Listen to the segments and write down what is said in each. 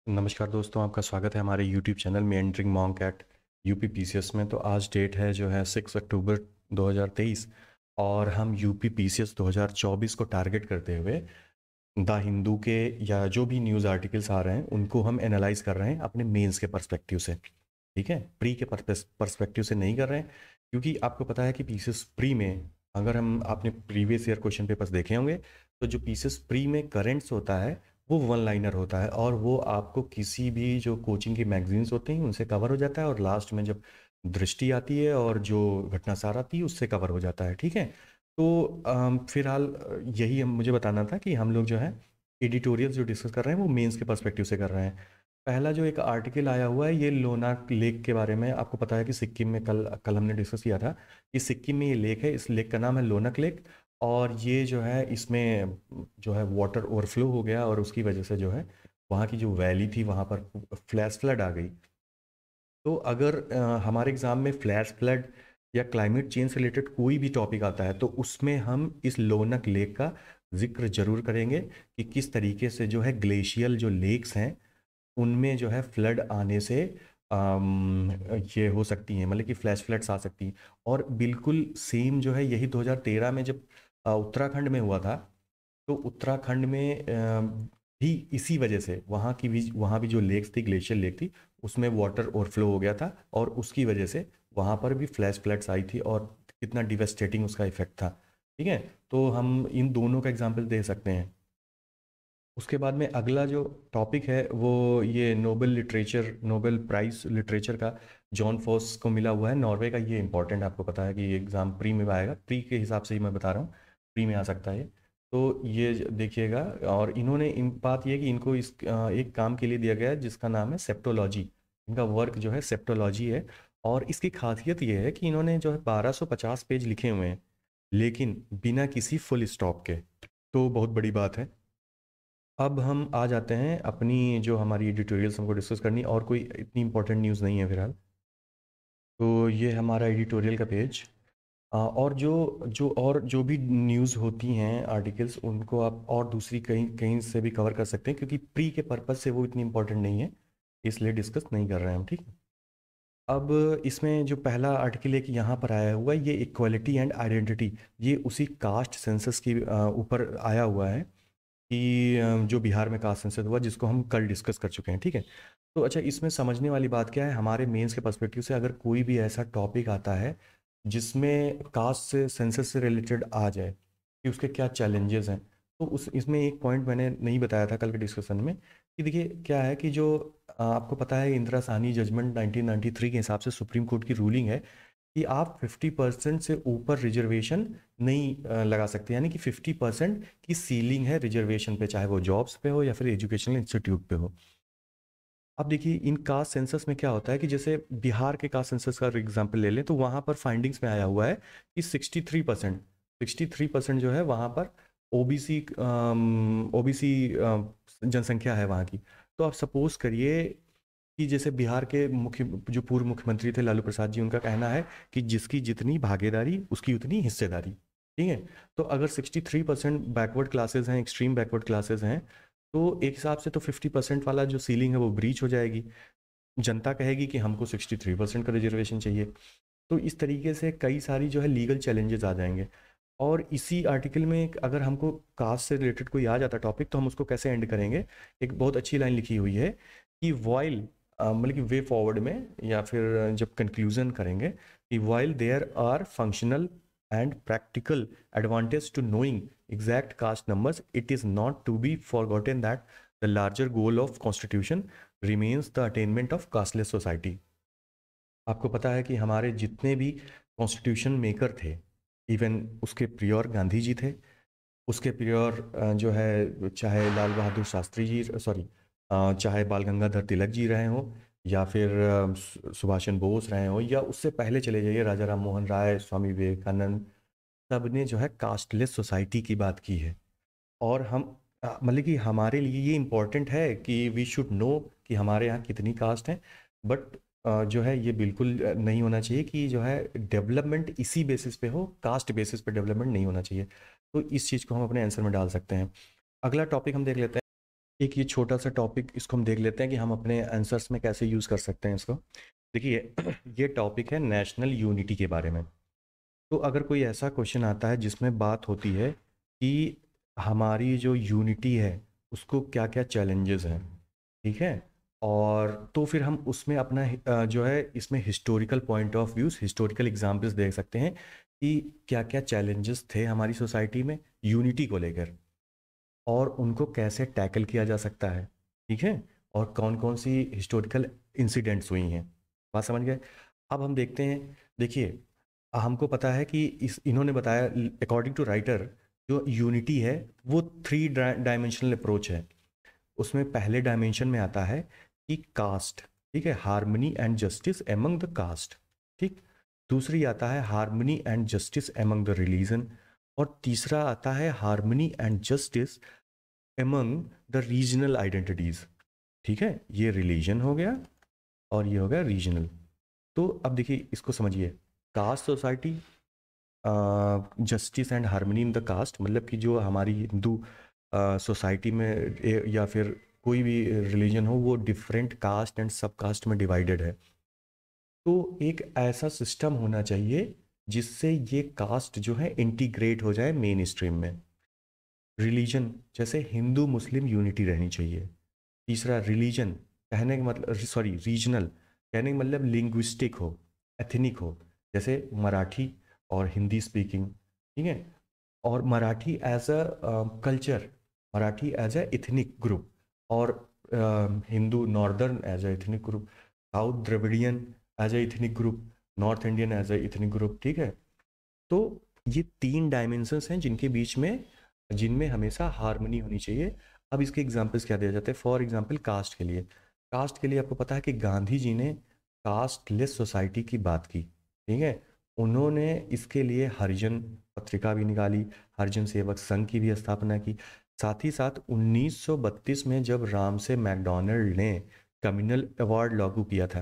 नमस्कार दोस्तों, आपका स्वागत है हमारे यूट्यूब चैनल में entering monk at UP PCS में। तो आज डेट है जो है 6 अक्टूबर 2023 और हम यूपी पीसीएस 2024 को टारगेट करते हुए द हिंदू के या जो भी न्यूज़ आर्टिकल्स आ रहे हैं उनको हम एनालाइज कर रहे हैं अपने मेंस के पर्सपेक्टिव से। ठीक है, प्री के पर्सपेक्टिव से नहीं कर रहे हैं, क्योंकि आपको पता है कि पीसीएस प्री में अगर हम आपने प्रीवियस ईयर क्वेश्चन पेपर्स देखे होंगे तो जो पीसीएस प्री में करेंट्स होता है वो वन लाइनर होता है और वो आपको किसी भी जो कोचिंग की मैगजीन्स होती हैं उनसे कवर हो जाता है और लास्ट में जब दृष्टि आती है और जो घटनासार आती है उससे कवर हो जाता है। ठीक है, तो फिलहाल यही हम मुझे बताना था कि हम लोग जो है एडिटोरियल जो डिस्कस कर रहे हैं वो मेंस के पर्सपेक्टिव से कर रहे हैं। पहला जो एक आर्टिकल आया हुआ है ये लोनाक लेक के बारे में। आपको पता है कि सिक्किम में कल कल हमने डिस्कस किया था कि सिक्किम में ये लेक है, इस लेक का नाम है लोनाक लेक। और ये जो है इसमें जो है वाटर ओवरफ्लो हो गया और उसकी वजह से जो है वहाँ की जो वैली थी वहाँ पर फ्लैश फ्लड आ गई। तो अगर हमारे एग्ज़ाम में फ्लैश फ्लड या क्लाइमेट चेंज से रिलेटेड कोई भी टॉपिक आता है तो उसमें हम इस लोनाक लेक का जिक्र जरूर करेंगे कि किस तरीके से जो है ग्लेशियल जो लेक्स हैं उनमें जो है फ्लड आने से ये हो सकती हैं, मतलब कि फ्लैश फ्लड्स आ सकती हैं। और बिल्कुल सेम जो है यही 2013 में जब उत्तराखंड में हुआ था तो उत्तराखंड में भी इसी वजह से वहाँ भी जो लेक्स थी, ग्लेशियर लेक थी, उसमें वाटर ओवरफ्लो हो गया था और उसकी वजह से वहाँ पर भी फ्लैश फ्लड्स आई थी और कितना डिवेस्टेटिंग उसका इफेक्ट था। ठीक है, तो हम इन दोनों का एग्जाम्पल दे सकते हैं। उसके बाद में अगला जो टॉपिक है वो ये नोबेल प्राइज लिटरेचर का जॉन फॉस को मिला हुआ है, नॉर्वे का। ये इंपॉर्टेंट, आपको पता है कि ये एग्ज़ाम प्री में आएगा, प्री के हिसाब से ही मैं बता रहा हूँ, प्री में आ सकता है ये। तो ये देखिएगा। और इन्होंने इन बात ये है कि इनको इस एक काम के लिए दिया गया है जिसका नाम है सेप्टोलॉजी। इनका वर्क जो है सेप्टोलॉजी है और इसकी खासियत ये है कि इन्होंने जो है 1250 पेज लिखे हुए हैं लेकिन बिना किसी फुल स्टॉप के। तो बहुत बड़ी बात है। अब हम आ जाते हैं अपनी जो हमारी एडिटोरियल्स हमको डिस्कस करनी, और कोई इतनी इंपॉर्टेंट न्यूज़ नहीं है फिलहाल। तो ये हमारा एडिटोरियल का पेज। और जो भी न्यूज़ होती हैं आर्टिकल्स उनको आप और दूसरी कहीं कहीं से भी कवर कर सकते हैं, क्योंकि प्री के पर्पज़ से वो इतनी इंपॉर्टेंट नहीं है, इसलिए डिस्कस नहीं कर रहे हैं हम। ठीक है, अब इसमें जो पहला आर्टिकल है कि यहाँ पर आया हुआ है ये इक्वालिटी एंड आइडेंटिटी, ये उसी कास्ट सेंसस की ऊपर आया हुआ है कि जो बिहार में कास्ट सेंसस हुआ जिसको हम कल डिस्कस कर चुके हैं। ठीक है, तो अच्छा, इसमें समझने वाली बात क्या है, हमारे मेंस के पर्सपेक्टिव से अगर कोई भी ऐसा टॉपिक आता है जिसमें कास्ट से सेंसस से रिलेटेड आ जाए कि उसके क्या चैलेंजेस हैं, तो उस इसमें एक पॉइंट मैंने नहीं बताया था कल के डिस्कशन में कि देखिए क्या है कि जो आपको पता है इंदिरा साहनी जजमेंट 1993 के हिसाब से सुप्रीम कोर्ट की रूलिंग है कि आप 50% से ऊपर रिजर्वेशन नहीं लगा सकते, यानी कि 50% की सीलिंग है रिजर्वेशन पे, चाहे वो जॉब्स पे हो या फिर एजुकेशनल इंस्टीट्यूट पे हो। अब देखिए इन कास्ट सेंसस में क्या होता है कि जैसे बिहार के कास्ट सेंसस का एग्जांपल ले लें तो वहाँ पर फाइंडिंग्स में आया हुआ है कि 63% जो है वहाँ पर ओबीसी ओबीसी जनसंख्या है वहाँ की। तो आप सपोज करिए कि जैसे बिहार के मुख्य जो पूर्व मुख्यमंत्री थे लालू प्रसाद जी, उनका कहना है कि जिसकी जितनी भागीदारी उसकी उतनी हिस्सेदारी। ठीक है, तो अगर 63% बैकवर्ड क्लासेस हैं, एक्सट्रीम बैकवर्ड क्लासेस हैं, तो एक हिसाब से तो 50% वाला जो सीलिंग है वो ब्रीच हो जाएगी। जनता कहेगी कि हमको 63% का रिजर्वेशन चाहिए। तो इस तरीके से कई सारी जो है लीगल चैलेंजेस आ जाएंगे। और इसी आर्टिकल में अगर हमको कास्ट से रिलेटेड कोई आ जाता टॉपिक तो हम उसको कैसे एंड करेंगे। एक बहुत अच्छी लाइन लिखी हुई है कि वाइल मतलब कि वे फॉरवर्ड में या फिर जब कंक्लूजन करेंगे कि while there are functional and practical advantage to knowing exact caste numbers, it is not to be forgotten that the larger goal of constitution remains the attainment of casteless society. आपको पता है कि हमारे जितने भी constitution maker थे, even उसके prior Gandhi ji थे, उसके प्रियोर जो है चाहे लाल बहादुर शास्त्री जी, सॉरी, चाहे बाल गंगाधर तिलक जी रहे हों या फिर सुभाष चंद्र बोस रहे हों या उससे पहले चले जाइए राजा राम मोहन राय, स्वामी विवेकानंद, सब ने जो है कास्टलेस सोसाइटी की बात की है। और हम मतलब कि हमारे लिए ये इम्पोर्टेंट है कि वी शुड नो कि हमारे यहाँ कितनी कास्ट हैं। बट जो है ये बिल्कुल नहीं होना चाहिए कि जो है डेवलपमेंट इसी बेसिस पे हो, कास्ट बेसिस पे डेवलपमेंट नहीं होना चाहिए। तो इस चीज़ को हम अपने आंसर में डाल सकते हैं। अगला टॉपिक हम देख लेते हैं। एक ये छोटा सा टॉपिक इसको हम देख लेते हैं कि हम अपने आंसर्स में कैसे यूज़ कर सकते हैं इसको। देखिए ये टॉपिक है नेशनल यूनिटी के बारे में। तो अगर कोई ऐसा क्वेश्चन आता है जिसमें बात होती है कि हमारी जो यूनिटी है उसको क्या क्या चैलेंजेस हैं, ठीक है, और तो फिर हम उसमें अपना जो है इसमें historical point of views, historical examples देख सकते हैं कि क्या क्या चैलेंजेस थे हमारी सोसाइटी में यूनिटी को लेकर और उनको कैसे टैकल किया जा सकता है, ठीक है, और कौन कौन सी हिस्टोरिकल इंसिडेंट्स हुई हैं। बात समझ गए। अब हम देखते हैं। देखिए हमको पता है कि इस इन्होंने बताया अकॉर्डिंग टू राइटर जो यूनिटी है वो थ्री डायमेंशनल अप्रोच है। उसमें पहले डायमेंशन में आता है कि कास्ट, ठीक है, harmony and justice among the caste, ठीक। दूसरी आता है harmony and justice among the religion, और तीसरा आता है harmony and justice among the regional identities, ठीक है। ये रिलीजन हो गया और ये हो गया रीजनल। तो अब देखिए इसको समझिए। Caste society, justice and harmony in the caste, मतलब कि जो हमारी हिंदू सोसाइटी में या फिर कोई भी रिलीजन हो वो डिफरेंट कास्ट एंड सब कास्ट में डिवाइडेड है। तो एक ऐसा सिस्टम होना चाहिए जिससे ये कास्ट जो है इंटीग्रेट हो जाए मेन स्ट्रीम में। रिलीजन जैसे हिंदू मुस्लिम यूनिटी रहनी चाहिए। तीसरा रिलीजन कहने का मतलब, सॉरी, रीजनल कहने का मतलब लिंग्विस्टिक हो, एथनिक हो, जैसे मराठी और हिंदी स्पीकिंग, ठीक है। और Marathi as a culture, Marathi as a ethnic group, और Hindu northern as a ethnic group, south Dravidian as a ethnic group, north Indian as a ethnic group, ठीक है। तो ये तीन डायमेंशंस हैं जिनके बीच में, जिनमें हमेशा हार्मनी होनी चाहिए। अब इसके एग्जांपल्स क्या दिया जाता है? फॉर एग्जांपल कास्ट के लिए, कास्ट के लिए आपको पता है कि गांधी जी ने कास्टलेस सोसाइटी की बात की, ठीक है। उन्होंने इसके लिए हरिजन पत्रिका भी निकाली, हरिजन सेवक संघ की भी स्थापना की। साथ ही साथ 1932 में जब रामसे मैकडॉनल्ड ने कम्युनल अवार्ड लागू किया था।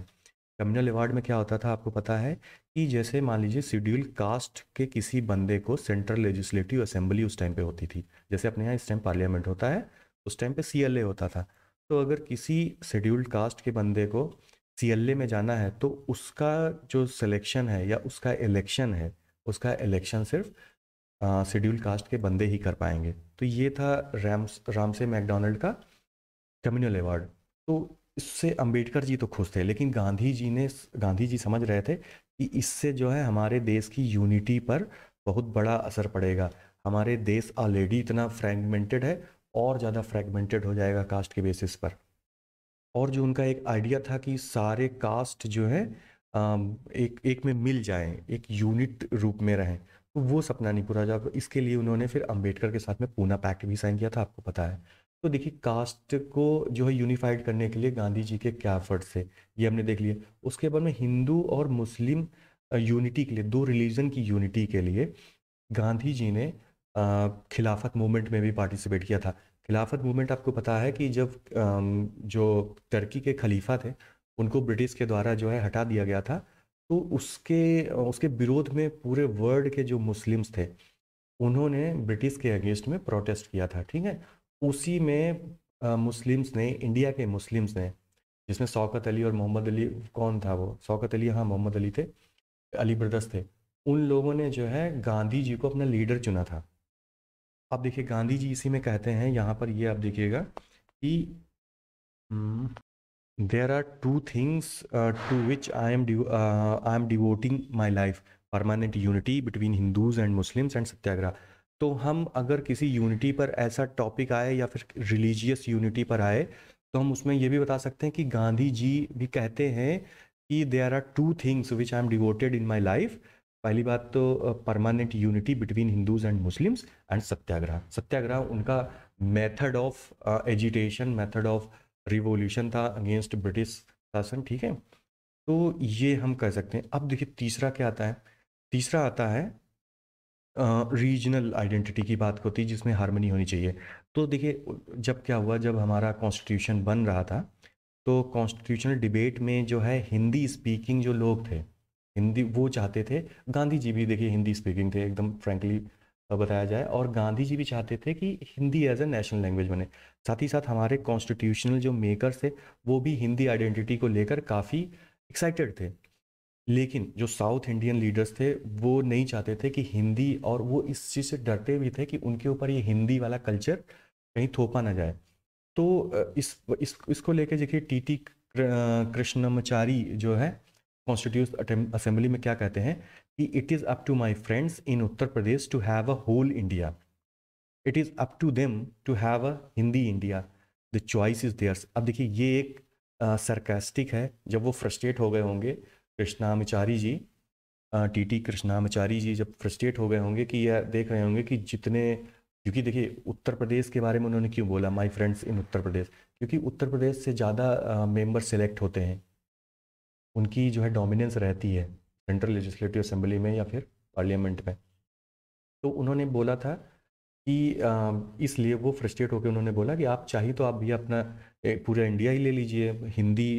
कम्युनल अवार्ड में क्या होता था आपको पता है कि जैसे मान लीजिए शेड्यूल कास्ट के किसी बंदे को सेंट्रल लेजिस्लेटिव असेंबली उस टाइम पे होती थी, जैसे अपने यहाँ इस टाइम पार्लियामेंट होता है, उस टाइम पे सीएलए होता था। तो अगर किसी शेड्यूल्ड कास्ट के बंदे को सीएलए में जाना है तो उसका जो सिलेक्शन है या उसका इलेक्शन है, उसका इलेक्शन सिर्फ शेड्यूल्ड कास्ट के बंदे ही कर पाएंगे। तो ये था रामसे मैकडॉनल्ड का कम्युनल अवार्ड। तो इससे अंबेडकर जी तो खुश थे, लेकिन गांधी जी समझ रहे थे कि इससे जो है हमारे देश की यूनिटी पर बहुत बड़ा असर पड़ेगा। हमारे देश ऑलरेडी इतना फ्रैगमेंटेड है, और ज़्यादा फ्रैगमेंटेड हो जाएगा कास्ट के बेसिस पर। और जो उनका एक आइडिया था कि सारे कास्ट जो है एक एक में मिल जाएं, एक यूनिट रूप में रहें, तो वो सपना नहीं पूरा जा। इसके लिए उन्होंने फिर अंबेडकर के साथ में पूना पैक्ट भी साइन किया था, आपको पता है। तो देखिए कास्ट को जो है यूनिफाइड करने के लिए गांधी जी के क्या एफर्ट्स थे, ये हमने देख लिया। उसके बाद में हिंदू और मुस्लिम यूनिटी के लिए, दो रिलीजन की यूनिटी के लिए गांधी जी ने खिलाफत मूवमेंट में भी पार्टिसिपेट किया था। खिलाफत मूवमेंट आपको पता है कि जब जो टर्की के खलीफा थे उनको ब्रिटिश के द्वारा जो है हटा दिया गया था, तो उसके उसके विरोध में पूरे वर्ल्ड के जो मुस्लिम्स थे उन्होंने ब्रिटिश के अगेंस्ट में प्रोटेस्ट किया था, ठीक है। उसी में मुस्लिम्स ने, इंडिया के मुस्लिम्स ने, जिसमें शौकत अली और मोहम्मद अली, कौन था वो, शौकत अली, हाँ मोहम्मद अली थे, अली ब्रदर्स थे, उन लोगों ने जो है गांधी जी को अपना लीडर चुना था। अब देखिए गांधी जी इसी में कहते हैं, यहाँ पर ये आप देखिएगा कि there are two things to which I am devoting my life, permanent unity between Hindus and Muslims and satyagraha. तो हम अगर किसी यूनिटी पर ऐसा टॉपिक आए या फिर रिलीजियस यूनिटी पर आए, तो हम उसमें ये भी बता सकते हैं कि गांधी जी भी कहते हैं कि there are two things which I am devoted in my life. पहली बात तो permanent unity between Hindus and Muslims and satyagraha. Satyagraha उनका method of agitation, method of revolution था अगेंस्ट ब्रिटिश शासन, ठीक है। तो ये हम कह सकते हैं। अब देखिए तीसरा क्या आता है? तीसरा आता है रीजनल आइडेंटिटी की बात होती है जिसमें हार्मनी होनी चाहिए। तो देखिए जब क्या हुआ, जब हमारा कॉन्स्टिट्यूशन बन रहा था तो कॉन्स्टिट्यूशनल डिबेट में जो है हिंदी स्पीकिंग जो लोग थे, हिंदी वो चाहते थे। गांधी जी भी देखिए हिंदी स्पीकिंग थे एकदम फ्रेंकली, बताया जाए, और गांधी जी भी चाहते थे कि Hindi as a national language बने। साथ ही साथ हमारे कॉन्स्टिट्यूशनल जो मेकर्स थे वो भी हिंदी आइडेंटिटी को लेकर काफ़ी एक्साइटेड थे। लेकिन जो साउथ इंडियन लीडर्स थे वो नहीं चाहते थे कि हिंदी, और वो इस चीज़ से डरते भी थे कि उनके ऊपर ये हिंदी वाला कल्चर कहीं थोपा ना जाए। तो इसको लेके देखिए टीटी कृष्णमाचारी जो है कॉन्स्टिट्यूशन असेंबली में क्या कहते हैं कि it is up to my friends in Uttar Pradesh to have a whole India, it is up to them to have a Hindi India, the choice is theirs. अब देखिए ये एक सरकास्टिक है, जब वो फ्रस्ट्रेट हो गए होंगे कृष्णामाचारी जी, टीटी कृष्णामाचारी जी जब फ्रस्ट्रेट हो गए होंगे कि यह देख रहे होंगे कि जितने, क्योंकि देखिए उत्तर प्रदेश के बारे में उन्होंने क्यों बोला माय फ्रेंड्स इन उत्तर प्रदेश, क्योंकि उत्तर प्रदेश से ज़्यादा मेंबर सेलेक्ट होते हैं, उनकी जो है डोमिनेंस रहती है सेंट्रल लेजिस्लेटिव असेंबली में या फिर पार्लियामेंट में। तो उन्होंने बोला था कि इसलिए वो फ्रस्ट्रेट होकर उन्होंने बोला कि आप चाहिए तो आप भी अपना पूरा इंडिया ही ले लीजिए, हिंदी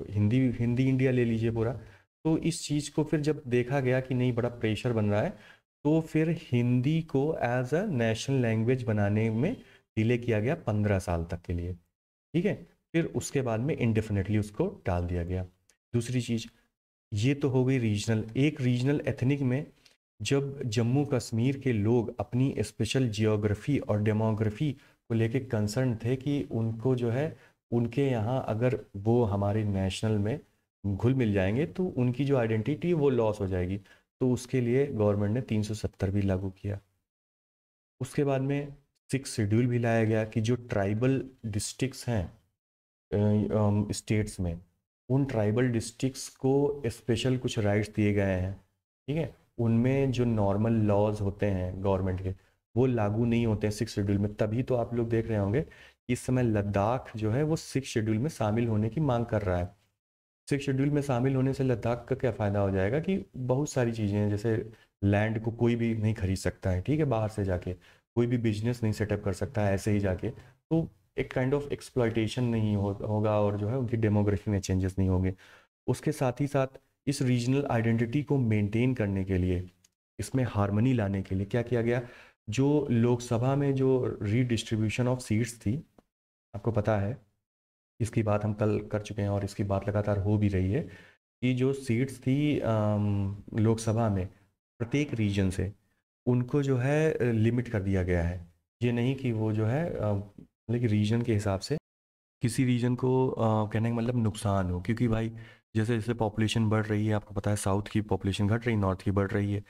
हिंदी हिंदी इंडिया ले लीजिए पूरा। तो इस चीज़ को फिर जब देखा गया कि नहीं बड़ा प्रेशर बन रहा है, तो फिर हिंदी को एज अ नेशनल लैंग्वेज बनाने में डिले किया गया 15 साल तक के लिए। ठीक है, फिर उसके बाद में इंडेफिनेटली उसको टाल दिया गया। दूसरी चीज़, ये तो हो गई रीजनल, एक रीजनल एथनिक में जब जम्मू कश्मीर के लोग अपनी स्पेशल जियोग्राफी और डेमोग्राफी को लेके कंसर्न थे कि उनको जो है उनके यहाँ अगर वो हमारे नेशनल में घुल मिल जाएंगे तो उनकी जो आइडेंटिटी वो लॉस हो जाएगी, तो उसके लिए गवर्नमेंट ने 370 भी लागू किया। उसके बाद में 6 शेड्यूल भी लाया गया कि जो ट्राइबल डिस्ट्रिक्ट्स हैं स्टेट्स में, उन ट्राइबल डिस्ट्रिक्ट्स को स्पेशल कुछ राइट्स दिए गए हैं। ठीक है, उनमें जो नॉर्मल लॉज होते हैं गवर्नमेंट के वो लागू नहीं होते हैं 6 शेड्यूल में। तभी तो आप लोग देख रहे होंगे कि इस समय लद्दाख जो है वो 6 शेड्यूल में शामिल होने की मांग कर रहा है। 6 शेड्यूल में शामिल होने से लद्दाख का क्या फ़ायदा हो जाएगा कि बहुत सारी चीज़ें हैं, जैसे लैंड को कोई भी नहीं खरीद सकता है, ठीक है, बाहर से जाके कोई भी बिजनेस नहीं सेटअप कर सकता है ऐसे ही जाके, तो एक काइंड ऑफ एक्सप्लॉइटेशन नहीं होगा, और जो है उनकी डेमोग्राफी में चेंजेस नहीं होंगे। उसके साथ ही साथ इस रीजनल आइडेंटिटी को मेंटेन करने के लिए, इसमें हार्मनी लाने के लिए क्या किया गया, जो लोकसभा में जो रीडिस्ट्रीब्यूशन ऑफ सीट्स थी, आपको पता है इसकी बात हम कल कर चुके हैं और इसकी बात लगातार हो भी रही है कि जो सीट्स थी लोकसभा में प्रत्येक रीजन से, उनको जो है लिमिट कर दिया गया है। ये नहीं कि वो जो है मतलब कि रीजन के हिसाब से किसी रीजन को कहने का मतलब नुकसान हो, क्योंकि भाई जैसे जैसे पॉपुलेशन बढ़ रही है, आपको पता है साउथ की पॉपुलेशन घट रही, नॉर्थ की बढ़ रही है,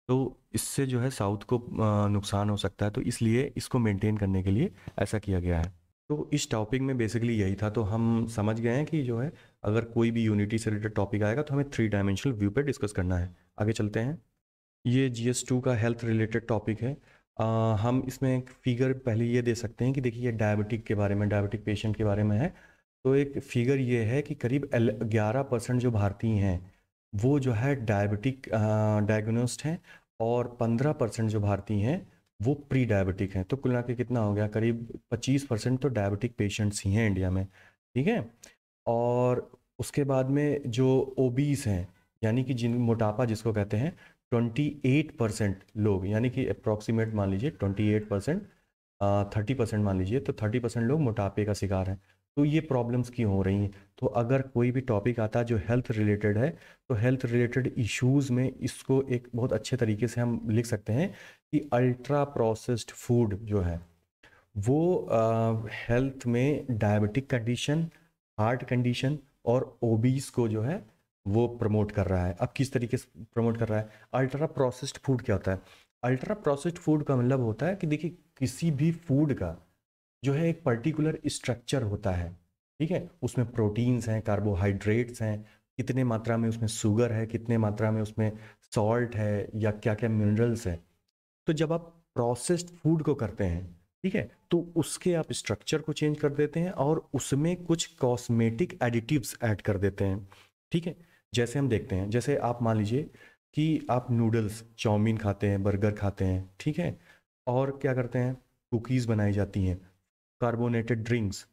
तो इससे जो है साउथ को नुकसान हो सकता है, तो इसलिए इसको मेंटेन करने के लिए ऐसा किया गया है। तो इस टॉपिक में बेसिकली यही था, तो हम समझ गए हैं कि जो है अगर कोई भी यूनिटी से रिलेटेड टॉपिक आएगा तो हमें 3 डायमेंशनल व्यू पे डिस्कस करना है। आगे चलते हैं। ये GS2 का हेल्थ रिलेटेड टॉपिक है। हम इसमें एक फिगर पहले ये दे सकते हैं कि देखिए ये डायबिटिक के बारे में, डायबिटिक पेशेंट के बारे में है। तो एक फिगर ये है कि करीब 11% जो भारतीय हैं वो जो है डायबिटिक डायग्नोस्ड हैं, और 15% जो भारतीय हैं वो प्री डायबिटिक हैं। तो कुल मिला के कितना हो गया, करीब 25% तो डायबिटिक पेशेंट्स ही हैं इंडिया में। ठीक है, और उसके बाद में जो ओबीस हैं, यानी कि जिन मोटापा जिसको कहते हैं, 28% लोग, यानी कि अप्रॉक्सीमेट मान लीजिए 28%, 30% मान लीजिए, तो 30% लोग मोटापे का शिकार हैं। तो ये प्रॉब्लम्स क्यों हो रही हैं, तो अगर कोई भी टॉपिक आता है जो हेल्थ रिलेटेड है, तो हेल्थ रिलेटेड इश्यूज़ में इसको एक बहुत अच्छे तरीके से हम लिख सकते हैं कि अल्ट्रा प्रोसेस्ड फूड जो है वो हेल्थ में डायबिटिक कंडीशन, हार्ट कंडीशन और ओबीस को जो है वो प्रमोट कर रहा है। अब किस तरीके से प्रमोट कर रहा है, अल्ट्रा प्रोसेस्ड फूड क्या होता है, अल्ट्रा प्रोसेस्ड फूड का मतलब होता है कि देखिए किसी भी फूड का जो है एक पर्टिकुलर स्ट्रक्चर होता है। ठीक है, उसमें प्रोटीन्स हैं, कार्बोहाइड्रेट्स हैं, कितने मात्रा में उसमें शुगर है, कितने मात्रा में उसमें सॉल्ट है, या क्या क्या मिनरल्स हैं। तो जब आप प्रोसेस्ड फूड को करते हैं, ठीक है, तो उसके आप स्ट्रक्चर को चेंज कर देते हैं और उसमें कुछ कॉस्मेटिक एडिटिव्स ऐड कर देते हैं। ठीक है, जैसे हम देखते हैं, जैसे आप मान लीजिए कि आप नूडल्स, चाउमीन खाते हैं, बर्गर खाते हैं, ठीक है, और क्या करते हैं, कुकीज़ बनाई जाती हैं, carbonated drinks,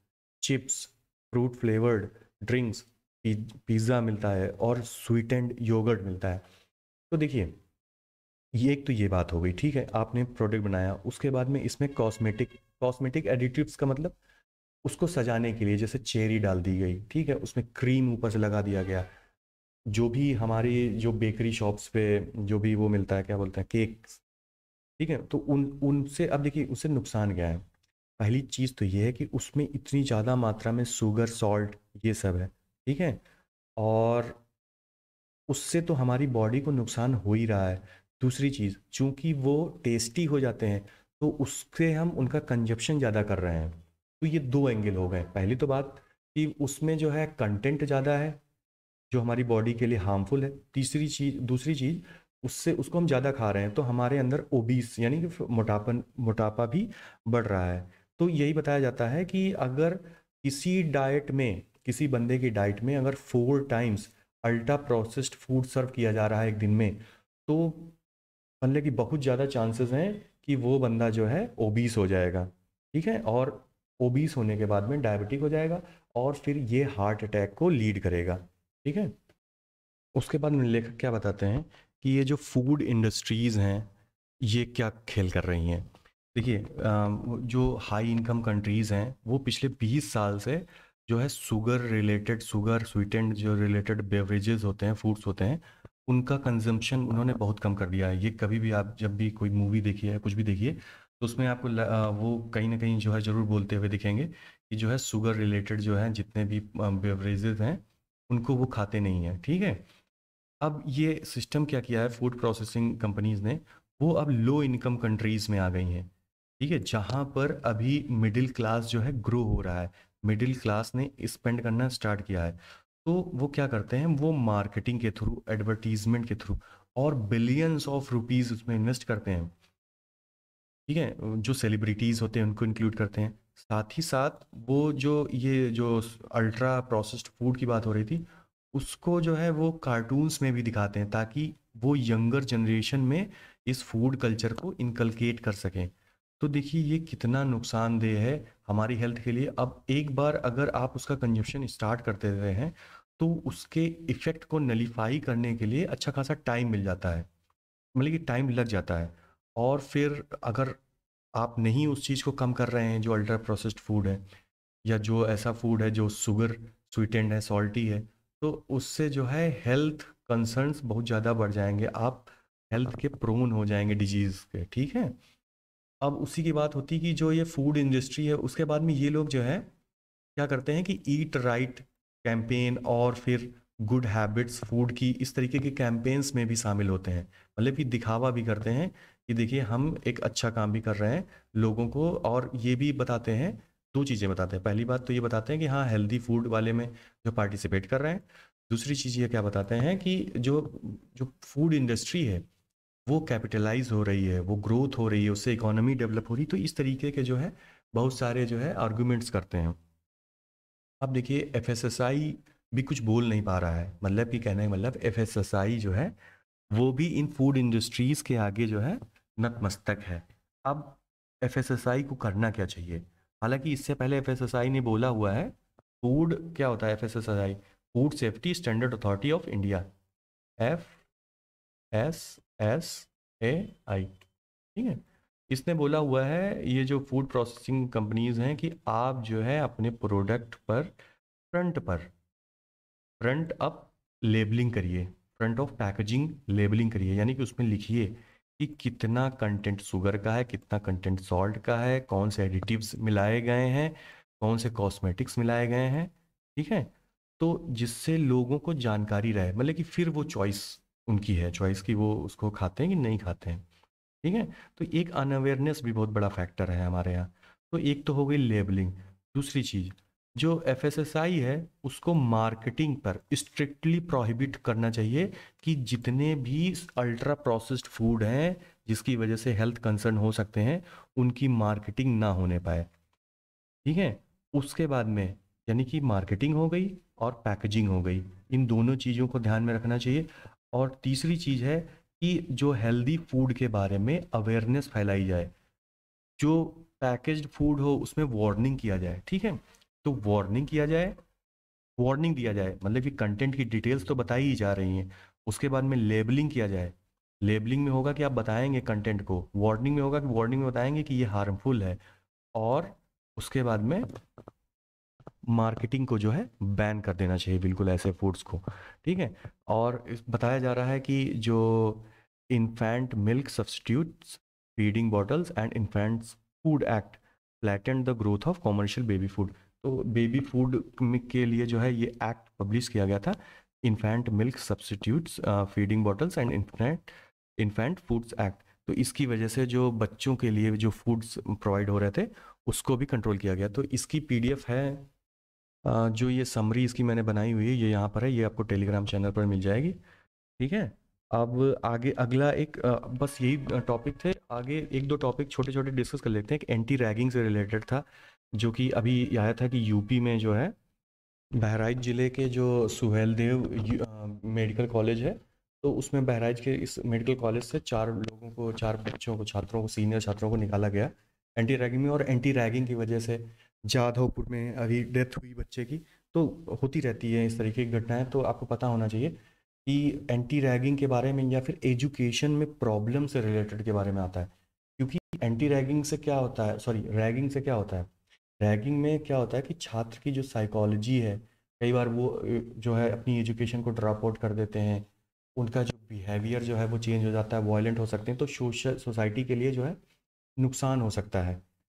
chips, fruit flavoured drinks, pizza मिलता है और स्वीटेंड योगर्ट मिलता है। तो देखिए ये एक तो ये बात हो गई, ठीक है, आपने प्रोडक्ट बनाया, उसके बाद में इसमें कॉस्मेटिक एडिटिव्स का मतलब उसको सजाने के लिए जैसे चेरी डाल दी गई, ठीक है, उसमें क्रीम ऊपर से लगा दिया गया। जो भी हमारी जो बेकरी शॉप्स पे जो भी वो मिलता है, क्या बोलते हैं, केक, ठीक है, तो उन उनसे अब देखिए उससे नुकसान क्या है। पहली चीज़ तो ये है कि उसमें इतनी ज़्यादा मात्रा में शुगर, सॉल्ट, ये सब है, ठीक है, और उससे तो हमारी बॉडी को नुकसान हो ही रहा है। दूसरी चीज़, चूंकि वो टेस्टी हो जाते हैं तो उससे हम उनका कंजप्शन ज़्यादा कर रहे हैं। तो ये दो एंगल हो गए। पहली तो बात कि उसमें जो है कंटेंट ज़्यादा है जो हमारी बॉडी के लिए हार्मफुल है। तीसरी चीज़, दूसरी चीज़, उससे उसको हम ज़्यादा खा रहे हैं तो हमारे अंदर ओबीस यानी कि मोटापा भी बढ़ रहा है। तो यही बताया जाता है कि अगर किसी बंदे की डाइट में अगर 4 टाइम्स अल्ट्रा प्रोसेस्ड फूड सर्व किया जा रहा है एक दिन में, तो मतलब कि बहुत ज़्यादा चांसेस हैं कि वो बंदा जो है ओबीस हो जाएगा, ठीक है, और ओबीस होने के बाद में डायबिटिक हो जाएगा और फिर ये हार्ट अटैक को लीड करेगा, ठीक है। उसके बाद में लेखक क्या बताते हैं कि ये जो फूड इंडस्ट्रीज़ हैं ये क्या खेल कर रही हैं। देखिए जो हाई इनकम कंट्रीज़ हैं वो पिछले 20 साल से जो है शुगर स्वीटेंड जो रिलेटेड बेवरेजेस होते हैं, फूड्स होते हैं, उनका कंजम्पशन उन्होंने बहुत कम कर दिया है। ये कभी भी आप जब भी कोई मूवी देखिए या कुछ भी देखिए तो उसमें आपको वो कहीं ना कहीं जो है ज़रूर बोलते हुए दिखेंगे कि जो है शुगर रिलेटेड जो है जितने भी बेवरेजेस हैं उनको वो खाते नहीं हैं, ठीक है। अब ये सिस्टम क्या किया है फूड प्रोसेसिंग कंपनीज ने, वो अब लो इनकम कंट्रीज में आ गई हैं, ठीक है, जहाँ पर अभी मिडिल क्लास जो है ग्रो हो रहा है, मिडिल क्लास ने स्पेंड करना स्टार्ट किया है। तो वो क्या करते हैं, वो मार्केटिंग के थ्रू, एडवर्टीजमेंट के थ्रू और बिलियंस ऑफ रुपीस उसमें इन्वेस्ट करते हैं, ठीक है, जो सेलिब्रिटीज़ होते हैं उनको इंक्लूड करते हैं। साथ ही साथ वो जो ये जो अल्ट्रा प्रोसेस्ड फूड की बात हो रही थी उसको जो है वो कार्टून्स में भी दिखाते हैं ताकि वो यंगर जनरेशन में इस फूड कल्चर को इनकलकेट कर सकें। तो देखिए ये कितना नुकसानदेह है हमारी हेल्थ के लिए। अब एक बार अगर आप उसका कंजप्शन स्टार्ट करते रहे हैं तो उसके इफ़ेक्ट को नलीफाई करने के लिए अच्छा खासा टाइम मिल जाता है, मतलब कि टाइम लग जाता है। और फिर अगर आप नहीं उस चीज़ को कम कर रहे हैं जो अल्ट्रा प्रोसेस्ड फूड है या जो ऐसा फूड है जो शुगर स्वीटेंड है, सॉल्टी है, तो उससे जो है हेल्थ कंसर्न्स बहुत ज़्यादा बढ़ जाएंगे, आप हेल्थ के प्रोन हो जाएंगे डिजीज़ के, ठीक है। अब उसी की बात होती कि जो ये फूड इंडस्ट्री है उसके बाद में ये लोग जो है क्या करते हैं कि ईट राइट कैंपेन और फिर गुड हैबिट्स फूड की इस तरीके के कैंपेन्स में भी शामिल होते हैं, मतलब कि दिखावा भी करते हैं कि देखिए हम एक अच्छा काम भी कर रहे हैं लोगों को। और ये भी बताते हैं, दो चीज़ें बताते हैं। पहली बात तो ये बताते हैं कि हाँ हेल्दी फूड वाले में जो पार्टिसिपेट कर रहे हैं। दूसरी चीज़ ये क्या बताते हैं कि जो जो फूड इंडस्ट्री है वो कैपिटलाइज हो रही है, वो ग्रोथ हो रही है, उससे इकोनॉमी डेवलप हो रही है। तो इस तरीके के जो है बहुत सारे जो है आर्गूमेंट्स करते हैं। अब देखिए एफएसएसआई भी कुछ बोल नहीं पा रहा है, मतलब कि कहने का मतलब एफएसएसआई जो है वो भी इन फूड इंडस्ट्रीज के आगे जो है नतमस्तक है। अब एफएसएसआई को करना क्या चाहिए, हालांकि इससे पहले एफएसएसआई ने बोला हुआ है, फूड क्या होता है FSSI, food safety standard authority of India, FSSAI, ठीक है। इसने बोला हुआ है ये जो फूड प्रोसेसिंग कंपनीज हैं कि आप जो है अपने प्रोडक्ट पर फ्रंट अप लेबलिंग करिए, फ्रंट ऑफ पैकेजिंग लेबलिंग करिए, यानी कि उसमें लिखिए कि कितना कंटेंट शुगर का है, कितना कंटेंट सॉल्ट का है, कौन से एडिटिव्स मिलाए गए हैं, कौन से कॉस्मेटिक्स मिलाए गए हैं, ठीक है। तो जिससे लोगों को जानकारी रहे, मतलब कि फिर वो चॉइस उनकी है, चॉइस की वो उसको खाते हैं कि नहीं खाते हैं, ठीक है। तो एक अनअवेयरनेस भी बहुत बड़ा फैक्टर है हमारे यहाँ। तो एक तो हो गई लेबलिंग। दूसरी चीज़, जो एफएसएसआई है उसको मार्केटिंग पर स्ट्रिक्टली प्रोहिबिट करना चाहिए कि जितने भी अल्ट्रा प्रोसेस्ड फूड हैं जिसकी वजह से हेल्थ कंसर्न हो सकते हैं उनकी मार्केटिंग ना होने पाए, ठीक है। उसके बाद में यानी कि मार्केटिंग हो गई और पैकेजिंग हो गई, इन दोनों चीज़ों को ध्यान में रखना चाहिए। और तीसरी चीज़ है कि जो हेल्दी फूड के बारे में अवेयरनेस फैलाई जाए, जो पैकेज्ड फूड हो उसमें वार्निंग किया जाए, ठीक है। तो वार्निंग दिया जाए, मतलब कि कंटेंट की डिटेल्स तो बताई ही जा रही हैं, उसके बाद में लेबलिंग किया जाए, लेबलिंग में होगा कि आप बताएंगे कंटेंट को, वार्निंग में होगा कि वार्निंग में बताएंगे कि ये हार्मफुल है, और उसके बाद में मार्केटिंग को जो है बैन कर देना चाहिए बिल्कुल ऐसे फूड्स को। ठीक है। और बताया जा रहा है कि जो infant milk substitutes feeding bottles and infants food act flattened the growth of commercial baby food. तो बेबी फूड के लिए जो है ये एक्ट पब्लिश किया गया था, infant milk substitutes feeding bottles and infant foods act. तो इसकी वजह से जो बच्चों के लिए जो फूड्स प्रोवाइड हो रहे थे उसको भी कंट्रोल किया गया। तो इसकी पीडीएफ है, जो ये समरी इसकी मैंने बनाई हुई है, ये यहाँ पर है, ये आपको टेलीग्राम चैनल पर मिल जाएगी। ठीक है। अब आगे अगला एक बस यही टॉपिक थे, आगे एक दो टॉपिक छोटे छोटे डिस्कस कर लेते हैं। एक एंटी रैगिंग से रिलेटेड था, जो कि अभी आया था कि यूपी में जो है बहराइच ज़िले के जो सुहेलदेव मेडिकल कॉलेज है, तो उसमें बहराइच के इस मेडिकल कॉलेज से 4 लोगों को, 4 बच्चों को, छात्रों को, सीनियर छात्रों को निकाला गया एंटी रैगिंग में। और एंटी रैगिंग की वजह से जाधवपुर में अभी डेथ हुई बच्चे की। तो होती रहती है इस तरीके की घटनाएं, तो आपको पता होना चाहिए कि एंटी रैगिंग के बारे में या फिर एजुकेशन में प्रॉब्लम से रिलेटेड के बारे में आता है। क्योंकि एंटी रैगिंग से क्या होता है, सॉरी रैगिंग से क्या होता है, रैगिंग में क्या होता है कि छात्र की जो साइकोलॉजी है, कई बार वो जो है अपनी एजुकेशन को ड्रॉप आउट कर देते हैं, उनका जो बिहेवियर जो है वो चेंज हो जाता है, वायलेंट हो सकते हैं, तो सोसाइटी के लिए जो है नुकसान हो सकता है।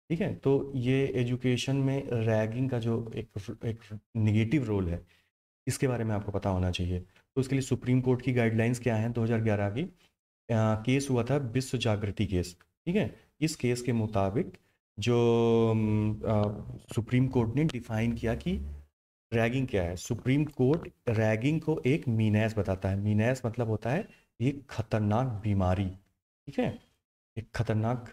ठीक है। तो ये एजुकेशन में रैगिंग का जो एक निगेटिव रोल है, इसके बारे में आपको पता होना चाहिए। तो उसके लिए सुप्रीम कोर्ट की गाइडलाइंस क्या हैं 2011 की। केस हुआ था विश्व जागृति केस। ठीक है। इस केस के मुताबिक जो सुप्रीम कोर्ट ने डिफाइन किया कि रैगिंग क्या है। सुप्रीम कोर्ट रैगिंग को एक मीनैस बताता है। मीनैस मतलब होता है एक खतरनाक बीमारी। ठीक है। एक खतरनाक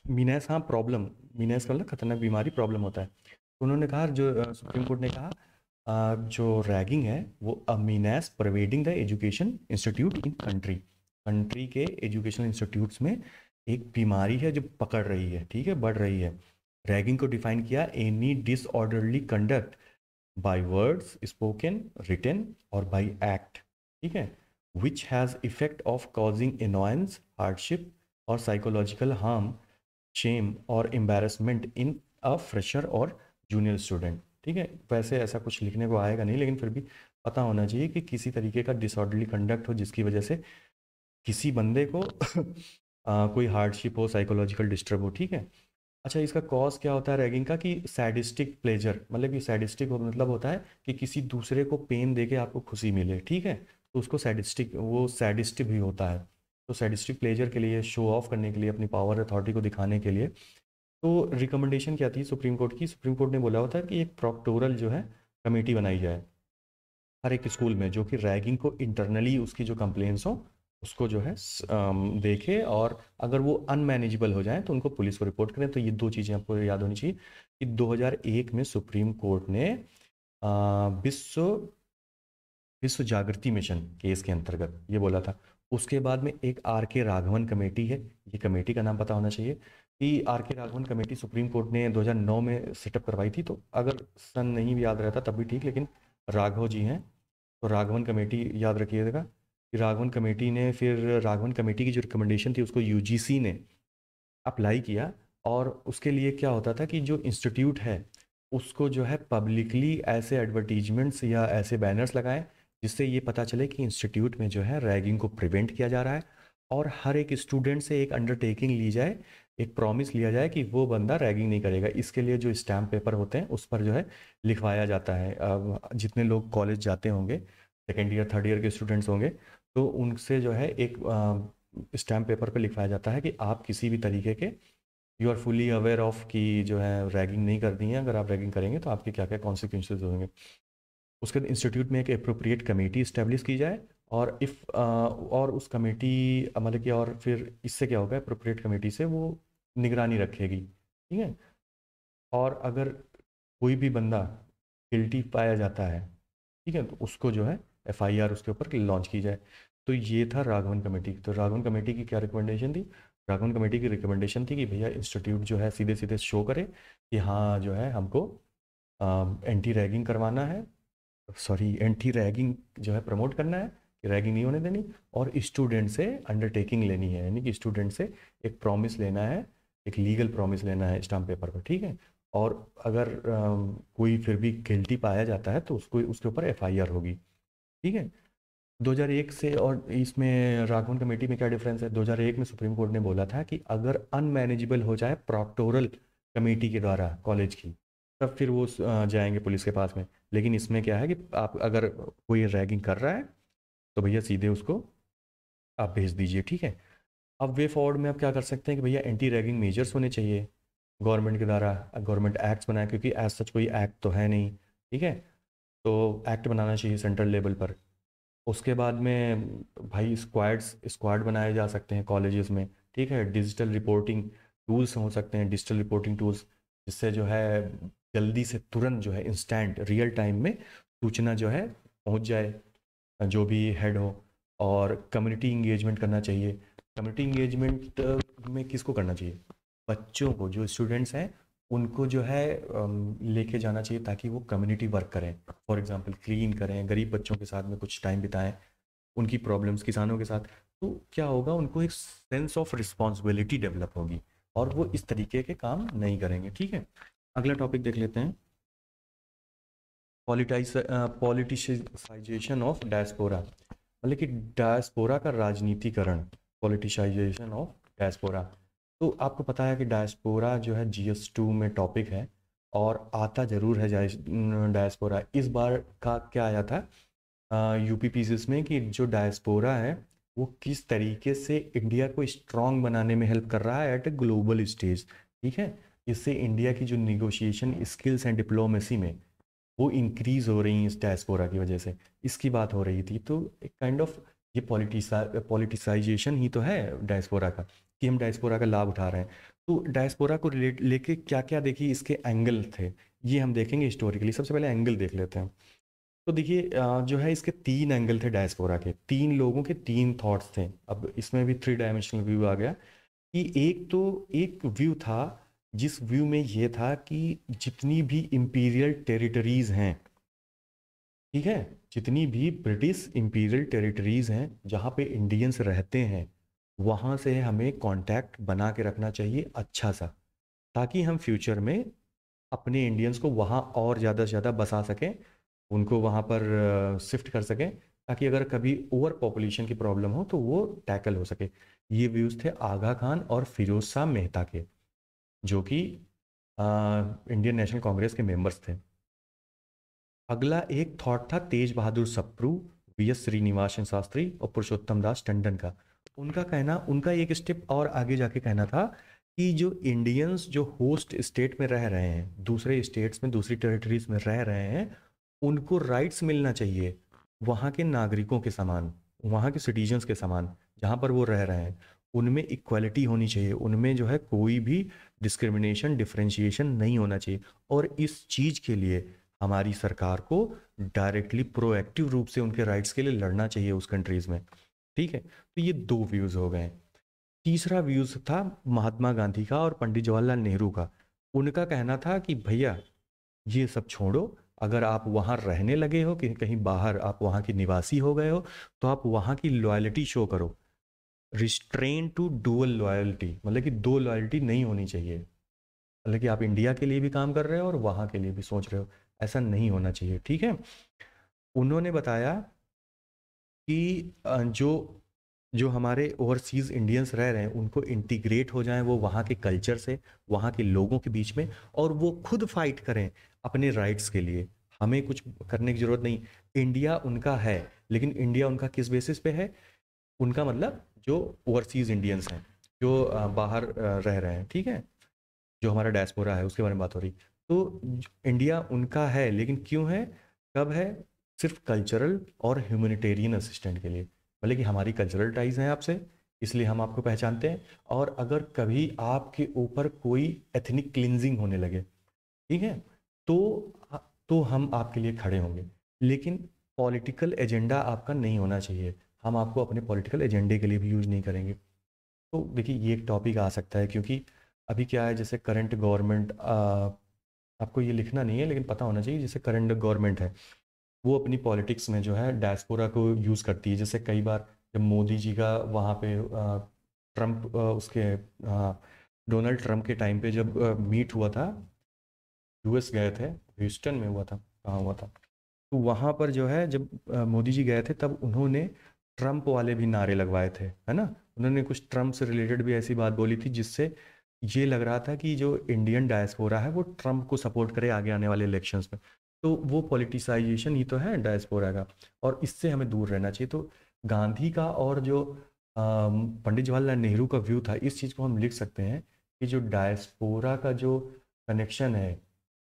मीनैस, हाँ प्रॉब्लम, मीनैस का मतलब खतरनाक बीमारी, प्रॉब्लम होता है। तो उन्होंने कहा, जो सुप्रीम कोर्ट ने कहा, जो रैगिंग है वो a menace pervading the education institute in country. Country के एजुकेशनल इंस्टीट्यूट्स में एक बीमारी है जो पकड़ रही है, ठीक है, बढ़ रही है। रैगिंग को डिफाइन किया, any disorderly conduct by words spoken, written और बाय एक्ट, ठीक है, which has effect of causing annoyance, hardship और साइकोलॉजिकल हार्म, शेम और एम्बेरसमेंट इन अ फ्रेशर और जूनियर स्टूडेंट। ठीक है। वैसे ऐसा कुछ लिखने को आएगा नहीं, लेकिन फिर भी पता होना चाहिए कि किसी तरीके का डिसऑर्डरली कंडक्ट हो जिसकी वजह से किसी बंदे को कोई हार्डशिप हो, साइकोलॉजिकल डिस्टर्ब हो। ठीक है। अच्छा, इसका कॉज क्या होता है रैगिंग का, कि सैडिस्टिक प्लेजर, मतलब कि सैडिस्टिक हो मतलब होता है कि किसी दूसरे को पेन देके आपको खुशी मिले। ठीक है। तो उसको सैडिस्टिक, वो सैडिस्टिक भी होता है। तो सैडिस्टिक प्लेजर के लिए, शो ऑफ करने के लिए, अपनी पावर अथॉरिटी को दिखाने के लिए, तो रिकमेंडेशन क्या थी सुप्रीम कोर्ट की। सुप्रीम कोर्ट ने बोला होता है कि एक प्रॉक्टोरल जो है कमेटी बनाई जाए हर एक स्कूल में, जो कि रैगिंग को इंटरनली उसकी जो कंप्लेंट्स हो उसको जो है देखे, और अगर वो अनमैनेजेबल हो जाए तो उनको पुलिस को रिपोर्ट करें। तो ये दो चीज़ें आपको याद होनी चाहिए कि 2001 में सुप्रीम कोर्ट ने विश्व विश्व जागृति मिशन केस के अंतर्गत ये बोला था। उसके बाद में एक आर के राघवन कमेटी है, ये कमेटी का नाम पता होना चाहिए कि आर के राघवन कमेटी सुप्रीम कोर्ट ने 2009 में सेटअप करवाई थी। तो अगर सन नहीं भी याद रहता तब भी ठीक, लेकिन राघव जी हैं, तो राघवन कमेटी याद रखिएगा कि राघवन कमेटी ने, फिर राघवन कमेटी की जो रिकमेंडेशन थी उसको यूजीसी ने अप्लाई किया। और उसके लिए क्या होता था कि जो इंस्टीट्यूट है उसको जो है पब्लिकली ऐसे एडवर्टीजमेंट्स या ऐसे बैनर्स लगाएं जिससे ये पता चले कि इंस्टीट्यूट में जो है रैगिंग को प्रिवेंट किया जा रहा है, और हर एक स्टूडेंट से एक अंडरटेकिंग ली जाए, एक प्रॉमिस लिया जाए कि वो बंदा रैगिंग नहीं करेगा। इसके लिए जो स्टैम्प पेपर होते हैं उस पर जो है लिखवाया जाता है। जितने लोग कॉलेज जाते होंगे, सेकेंड ईयर थर्ड ईयर के स्टूडेंट्स होंगे, तो उनसे जो है एक स्टैम्प पेपर पर लिखवाया जाता है कि आप किसी भी तरीके के, you are fully aware of कि जो है रैगिंग नहीं करनी है, अगर आप रैगिंग करेंगे तो आपके क्या क्या कॉन्सिक्वेंसेज होंगे। उसके बाद इंस्टीट्यूट में एक अप्रोप्रिएट कमेटी इस्टेब्लिश की जाए, और इफ़ और उस कमेटी मतलब कि, और फिर इससे क्या होगा, अप्रोप्रिएट कमेटी से वो निगरानी रखेगी। ठीक है। और अगर कोई भी बंदा गिल्टी पाया जाता है, ठीक है, तो उसको जो है एफआईआर उसके ऊपर लॉन्च की जाए। तो ये था राघवन कमेटी। तो राघवन कमेटी की क्या रिकमेंडेशन थी, राघवन कमेटी की रिकमेंडेशन थी कि भैया इंस्टीट्यूट जो है सीधे सीधे शो करे कि हाँ जो है हमको एंटी रैगिंग करवाना है, सॉरी एंटी रैगिंग जो है प्रमोट करना है, कि रैगिंग नहीं होने देनी, और स्टूडेंट से अंडरटेकिंग लेनी है, यानी कि स्टूडेंट से एक प्रॉमिस लेना है, एक लीगल प्रॉमिस लेना है स्टाम्प पेपर पर, ठीक है। और अगर कोई फिर भी गिल्टी पाया जाता है तो उसको उसके ऊपर एफआईआर होगी, ठीक है। 2001 से और इसमें राघवन कमेटी में क्या डिफरेंस है? 2001 में सुप्रीम कोर्ट ने बोला था कि अगर अनमैनेजेबल हो जाए प्रॉक्टोरल कमेटी के द्वारा कॉलेज की, तब फिर वो जाएंगे पुलिस के पास में। लेकिन इसमें क्या है कि आप अगर कोई रैगिंग कर रहा है तो भैया सीधे उसको आप भेज दीजिए, ठीक है। अब वे फॉरवर्ड में आप क्या कर सकते हैं कि भैया एंटी रैगिंग मेजर्स होने चाहिए गवर्नमेंट के द्वारा, गवर्नमेंट एक्ट्स बनाए, क्योंकि एज सच कोई एक्ट तो है नहीं, ठीक है। तो एक्ट बनाना चाहिए सेंट्रल लेवल पर। उसके बाद में भाई स्क्वाड बनाए जा सकते हैं कॉलेजेस में, ठीक है। डिजिटल रिपोर्टिंग टूल्स हो सकते हैं, डिजिटल रिपोर्टिंग टूल्स, जिससे जो है जल्दी से तुरंत जो है इंस्टेंट रियल टाइम में सूचना जो है पहुंच जाए जो भी हेड हो। और कम्युनिटी इंगेजमेंट करना चाहिए। कम्युनिटी इंगेजमेंट में किसको करना चाहिए? बच्चों को, जो स्टूडेंट्स हैं उनको जो है लेके जाना चाहिए ताकि वो कम्युनिटी वर्क करें। फॉर एग्जांपल क्लीन करें, गरीब बच्चों के साथ में कुछ टाइम बिताएं, उनकी प्रॉब्लम्स किसानों के साथ। तो क्या होगा, उनको एक सेंस ऑफ रिस्पॉन्सिबिलिटी डेवलप होगी और वो इस तरीके के काम नहीं करेंगे, ठीक है। अगला टॉपिक देख लेते हैं, पॉलिटिसाइजेशन ऑफ डायस्पोरा, मतलब कि डायस्पोरा का राजनीतिकरण, पॉलिटिसाइजेशन ऑफ डायस्पोरा। तो आपको पता है कि डायस्पोरा जो है GS2 में टॉपिक है और आता ज़रूर है डायस्पोरा। इस बार का क्या आया था यूपी पीसीएस में कि जो डायस्पोरा है वो किस तरीके से इंडिया को स्ट्रांग बनाने में हेल्प कर रहा है एट ए ग्लोबल स्टेज, ठीक है। इससे इंडिया की जो निगोशिएशन स्किल्स हैं डिप्लोमेसी में, वो इंक्रीज हो रही हैं इस डायस्पोरा की वजह से, इसकी बात हो रही थी। तो एक काइंड ऑफ ये पॉलिटिसाइजेशन ही तो है डायस्पोरा का, कि हम डायस्पोरा का लाभ उठा रहे हैं। तो डायस्पोरा को लेके क्या क्या देखिए इसके एंगल थे, ये हम देखेंगे हिस्टोरिकली। सबसे पहले एंगल देख लेते हैं। तो देखिए जो है इसके 3 एंगल थे डायस्पोरा के, 3 लोगों के 3 थॉट्स थे। अब इसमें भी 3 डायमेंशनल व्यू आ गया कि एक व्यू था जिस व्यू में ये था कि जितनी भी इंपीरियल टेरिटरीज हैं, ठीक है, जितनी भी ब्रिटिश इंपीरियल टेरिटरीज हैं जहाँ पे इंडियंस रहते हैं, वहाँ से हमें कांटेक्ट बना के रखना चाहिए अच्छा सा, ताकि हम फ्यूचर में अपने इंडियंस को वहाँ और ज़्यादा से ज़्यादा बसा सकें, उनको वहाँ पर शिफ्ट कर सकें, ताकि अगर कभी ओवर पॉपुलेशन की प्रॉब्लम हो तो वो टैकल हो सके। ये व्यूज़ थे आगा खान और फिरोज शाह मेहता के, जो कि इंडियन नेशनल कांग्रेस के मेंबर्स थे। अगला एक थॉट था तेज बहादुर सप्रू, VS श्रीनिवासन शास्त्री और पुरुषोत्तम दास टंडन का। उनका एक स्टेप और आगे जाके कहना था कि जो इंडियंस जो होस्ट स्टेट में रह रहे हैं, दूसरे स्टेट्स में, दूसरी टेरिटरीज में रह रहे हैं, उनको राइट्स मिलना चाहिए वहाँ के नागरिकों के समान, वहाँ के सिटीजन्स के समान, जहाँ पर वो रह रहे हैं उनमें इक्वालिटी होनी चाहिए, उनमें जो है कोई भी डिस्क्रिमिनेशन डिफरेंशिएशन नहीं होना चाहिए। और इस चीज़ के लिए हमारी सरकार को डायरेक्टली प्रोएक्टिव रूप से उनके राइट्स के लिए लड़ना चाहिए उस कंट्रीज़ में, ठीक है। तो ये 2 व्यूज़ हो गए। तीसरा व्यूज़ था महात्मा गांधी का और पंडित जवाहरलाल नेहरू का। उनका कहना था कि भैया ये सब छोड़ो, अगर आप वहाँ रहने लगे हो कि कहीं बाहर आप वहाँ के निवासी हो गए हो, तो आप वहाँ की लॉयल्टी शो करो। रिस्ट्रेन टू डुअल लॉयल्टी, मतलब कि 2 लॉयल्टी नहीं होनी चाहिए, मतलब कि आप इंडिया के लिए भी काम कर रहे हो और वहाँ के लिए भी सोच रहे हो, ऐसा नहीं होना चाहिए, ठीक है। उन्होंने बताया कि जो जो हमारे ओवरसीज़ इंडियंस रह रहे हैं उनको इंटीग्रेट हो जाएं वो वहाँ के कल्चर से, वहाँ के लोगों के बीच में, और वो खुद फाइट करें अपने राइट्स के लिए। हमें कुछ करने की ज़रूरत नहीं। इंडिया उनका है, लेकिन इंडिया उनका किस बेसिस पे है? उनका मतलब जो ओवरसीज़ इंडियंस हैं, जो बाहर रह रहे हैं, ठीक है, जो हमारा डायस्पोरा है उसके बारे में बात हो रही। तो इंडिया उनका है, लेकिन क्यों है, कब है? सिर्फ कल्चरल और ह्यूमैनिटेरियन असिस्टेंट के लिए, मतलब कि हमारी कल्चरल टाइज हैं आपसे, इसलिए हम आपको पहचानते हैं। और अगर कभी आपके ऊपर कोई एथनिक क्लिनजिंग होने लगे, ठीक है, तो तो हम आपके लिए खड़े होंगे, लेकिन पॉलिटिकल एजेंडा आपका नहीं होना चाहिए। हम आपको अपने पॉलिटिकल एजेंडे के लिए भी यूज नहीं करेंगे। तो देखिए ये एक टॉपिक आ सकता है, क्योंकि अभी क्या है, जैसे करंट गवर्नमेंट, आपको ये लिखना नहीं है लेकिन पता होना चाहिए, जैसे करंट गवर्नमेंट है वो अपनी पॉलिटिक्स में जो है डायस्पोरा को यूज़ करती है। जैसे कई बार जब मोदी जी का वहाँ पे ट्रम्प डोनाल्ड ट्रम्प के टाइम पे जब मीट हुआ था, यूएस गए थे, ह्यूस्टन में हुआ था, कहाँ हुआ था, तो वहाँ पर जो है जब मोदी जी गए थे तब उन्होंने ट्रम्प वाले भी नारे लगवाए थे, है ना। उन्होंने कुछ ट्रम्प से रिलेटेड भी ऐसी बात बोली थी जिससे ये लग रहा था कि जो इंडियन डायस्पोरा है वो ट्रम्प को सपोर्ट करे आगे आने वाले इलेक्शंस में। तो वो पॉलिटिसाइजेशन ही तो है डायस्पोरा का, और इससे हमें दूर रहना चाहिए। तो गांधी का और जो पंडित जवाहरलाल नेहरू का व्यू था, इस चीज़ को हम लिख सकते हैं कि जो डायस्पोरा का जो कनेक्शन है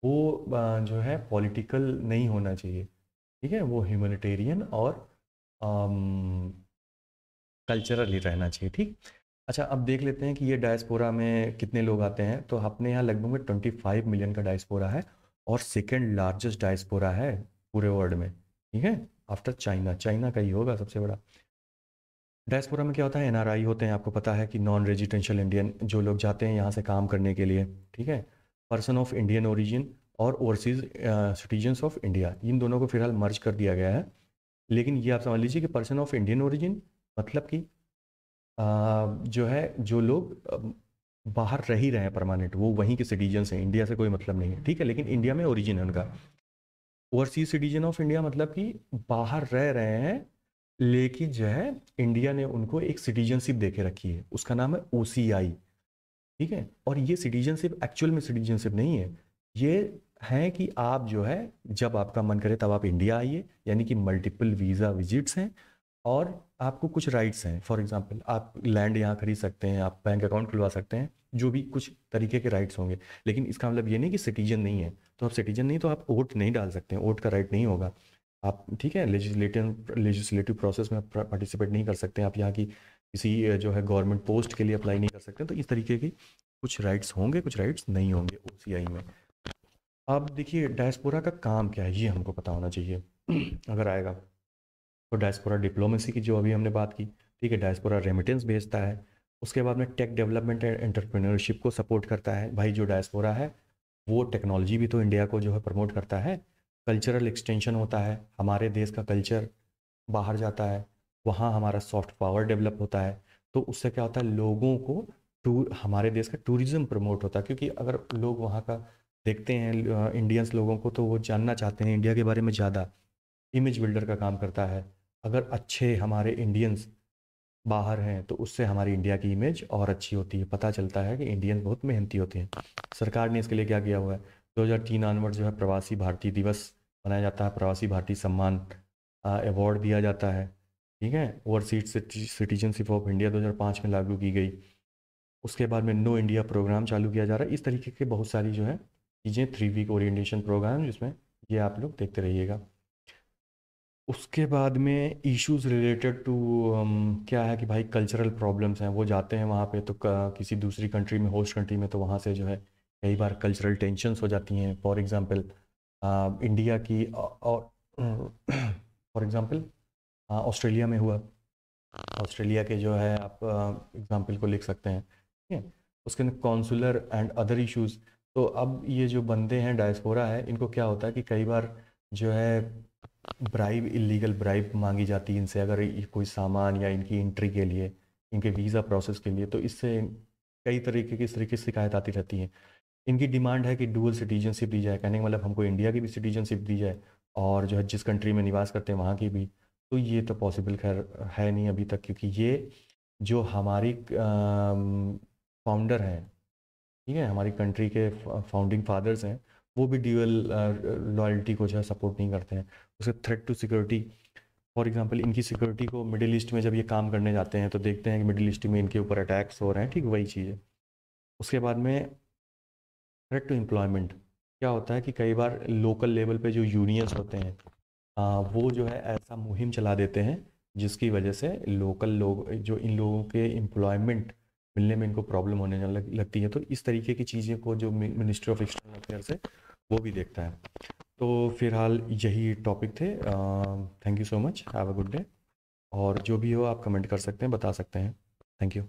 वो जो है पॉलिटिकल नहीं होना चाहिए, ठीक है, वो ह्यूमैनिटेरियन और कल्चरल ही रहना चाहिए, ठीक। अच्छा, अब देख लेते हैं कि ये डायस्पोरा में कितने लोग आते हैं। तो अपने यहाँ लगभग में 25 मिलियन का डायस्पोरा है, और सेकेंड लार्जेस्ट डायस्पोरा है पूरे वर्ल्ड में, ठीक है, आफ्टर चाइना। चाइना का ही होगा सबसे बड़ा। डायस्पोरा में क्या होता है, एनआरआई होते हैं, आपको पता है कि नॉन रेजिडेंशियल इंडियन, जो लोग जाते हैं यहाँ से काम करने के लिए, ठीक है, पर्सन ऑफ इंडियन ओरिजिन और ओवरसीज सिटीजन्स ऑफ इंडिया, इन दोनों को फिलहाल मर्ज कर दिया गया है। लेकिन ये आप समझ लीजिए कि पर्सन ऑफ इंडियन ओरिजिन मतलब कि जो है जो लोग बाहर रह ही रहे हैं परमानेंट, वो वहीं के सिटीजन्स हैं, इंडिया से कोई मतलब नहीं है, ठीक है, लेकिन इंडिया में ओरिजिन है उनका। ओवरसीज सिटीजन ऑफ इंडिया मतलब कि बाहर रह रहे हैं, लेकिन जो है इंडिया ने उनको एक सिटीजनशिप दे के रखी है, उसका नाम है ओसीआई, ठीक है। और ये सिटीजनशिप एक्चुअल में सिटीजनशिप नहीं है, ये है कि आप जो है जब आपका मन करे तब आप इंडिया आइए, यानी कि मल्टीपल वीज़ा विजिट्स हैं, और आपको कुछ राइट्स हैं। फॉर एग्जांपल, आप लैंड यहाँ खरीद सकते हैं, आप बैंक अकाउंट खुलवा सकते हैं, जो भी कुछ तरीके के राइट्स होंगे। लेकिन इसका मतलब ये नहीं कि सिटीजन नहीं है। तो आप सिटीजन नहीं तो आप वोट नहीं डाल सकते हैं, वोट का राइट नहीं होगा आप, ठीक है, लेजिस्लेटिव प्रोसेस में पार्टिसिपेट नहीं कर सकते हैं, आप यहाँ की किसी जो है गवर्नमेंट पोस्ट के लिए अप्लाई नहीं कर सकते। तो इस तरीके की कुछ राइट्स होंगे, कुछ राइट्स नहीं होंगे ओसीआई में। अब देखिए डायस्पोरा का काम क्या है, ये हमको पता होना चाहिए अगर आएगा तो। डायस्पोरा डिप्लोमेसी की जो अभी हमने बात की, ठीक है, डायस्पोरा रेमिटेंस भेजता है। उसके बाद में टेक डेवलपमेंट एंड एंटरप्रेन्योरशिप को सपोर्ट करता है। भाई जो डायस्पोरा है वो टेक्नोलॉजी भी तो इंडिया को जो है प्रमोट करता है। कल्चरल एक्सटेंशन होता है, हमारे देश का कल्चर बाहर जाता है, वहाँ हमारा सॉफ्ट पावर डेवलप होता है। तो उससे क्या होता है, लोगों को टूर, हमारे देश का टूरिज्म प्रमोट होता है, क्योंकि अगर लोग वहाँ का देखते हैं इंडियंस लोगों को, तो वो जानना चाहते हैं इंडिया के बारे में ज़्यादा। इमेज बिल्डर का काम करता है। अगर अच्छे हमारे इंडियंस बाहर हैं तो उससे हमारी इंडिया की इमेज और अच्छी होती है, पता चलता है कि इंडियंस बहुत मेहनती होते हैं। सरकार ने इसके लिए क्या किया हुआ है, 2003 ऑनवर्ड जो है प्रवासी भारतीय दिवस मनाया जाता है, प्रवासी भारतीय सम्मान अवार्ड दिया जाता है, ठीक है। ओवरसीज सिटीजनशिप ऑफ इंडिया 2005 में लागू की गई। उसके बाद में नो इंडिया प्रोग्राम चालू किया जा रहा है। इस तरीके के बहुत सारी जो है चीज़ें, 3 वीक ओरिएंटेशन प्रोग्राम, जिसमें ये आप लोग देखते रहिएगा। उसके बाद में इश्यूज रिलेटेड टू क्या है कि भाई कल्चरल प्रॉब्लम्स हैं, वो जाते हैं वहाँ पे तो किसी दूसरी कंट्री में, होस्ट कंट्री में, तो वहाँ से जो है कई बार कल्चरल टेंशन्स हो जाती हैं। फॉर एग्जांपल इंडिया की और फॉर एग्जांपल ऑस्ट्रेलिया में हुआ, ऑस्ट्रेलिया के जो है आप एग्जांपल को लिख सकते हैं, ठीक है। उसके अंदर कॉन्सुलर एंड अदर इश्यूज। तो अब ये जो बंदे हैं डायस्पोरा है, इनको क्या होता है कि कई बार जो है ब्राइब, इलीगल ब्राइब मांगी जाती है इनसे, अगर कोई सामान या इनकी एंट्री के लिए, इनके वीज़ा प्रोसेस के लिए, तो इससे कई तरीके की इस तरीके की शिकायत आती रहती है। इनकी डिमांड है कि डुअल सिटीजनशिप दी जाए, कहने का मतलब हमको इंडिया की भी सिटीजनशिप दी जाए और जो है जिस कंट्री में निवास करते हैं वहाँ की भी। तो ये तो पॉसिबल खैर है नहीं अभी तक, क्योंकि ये जो हमारी फाउंडर हैं, ठीक है, हमारी कंट्री के फाउंडिंग फादर्स हैं, वो भी ड्यूअल लॉयल्टी को जो है सपोर्ट नहीं करते हैं। उसके threat to security, for example इनकी सिक्योरिटी को मिडिल ईस्ट में जब ये काम करने जाते हैं तो देखते हैं कि मिडिल ईस्ट में इनके ऊपर अटैक्स हो रहे हैं, ठीक वही चीज़ है। उसके बाद में थ्रेट टू एम्प्लॉयमेंट, क्या होता है कि कई बार लोकल लेवल पे जो यूनियंस होते हैं वो जो है ऐसा मुहिम चला देते हैं जिसकी वजह से लोकल लोग, जो इन लोगों के एम्प्लॉयमेंट मिलने में इनको प्रॉब्लम होने लगती है। तो इस तरीके की चीज़ें को जो मिनिस्ट्री ऑफ एक्सटर्नल अफेयर्स है वो भी देखता है। तो फिलहाल यही टॉपिक थे। Thank you so much, have a good day. और जो भी हो आप कमेंट कर सकते हैं, बता सकते हैं। Thank you.